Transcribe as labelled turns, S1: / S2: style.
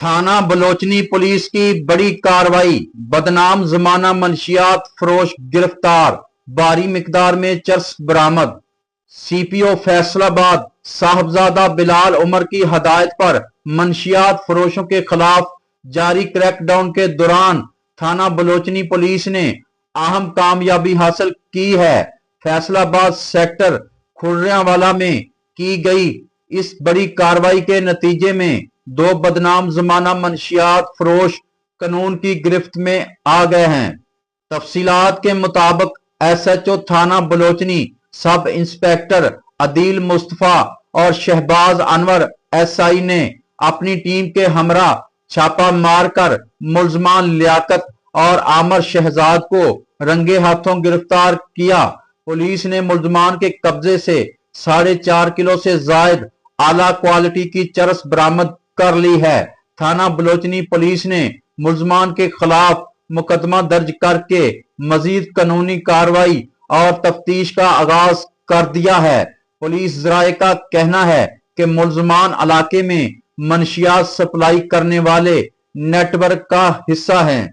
S1: थाना बलोचनी पुलिस की बड़ी कार्रवाई, बदनाम जमाना मंशियात फरोश गिरफ्तार, भारी मिकदार में चरस बरामद। सीपीओ फैसलाबाद साहबजादा बिलाल उमर की हदायत पर मंशियात फरोशों के खिलाफ जारी क्रैकडाउन के दौरान थाना बलोचनी पुलिस ने अहम कामयाबी हासिल की है। फैसलाबाद सेक्टर खुर्रियावाला में की गई इस बड़ी कार्रवाई के नतीजे में दो बदनाम जमाना मंशियात फरोश कानून की गिरफ्त में आ गए हैं। तफसीलात के मुताबिक एसएचओ थाना बलोचनी सब इंस्पेक्टर अदील मुस्तफा और शहबाज अनवर एसआई ने अपनी टीम के हमरा छापा मारकर मुलजमान लियाकत और आमर शहजाद को रंगे हाथों गिरफ्तार किया। पुलिस ने मुलजमान के कब्जे से 4.5 किलो से जायद आला क्वालिटी की चरस बरामद कर ली है। थाना बलोचनी पुलिस ने मुलजमान के खिलाफ मुकदमा दर्ज करके मजीद कानूनी कार्रवाई और तफ्तीश का आगाज कर दिया है। पुलिस जराये का कहना है कि मुलजमान इलाके में मंशियात सप्लाई करने वाले नेटवर्क का हिस्सा हैं।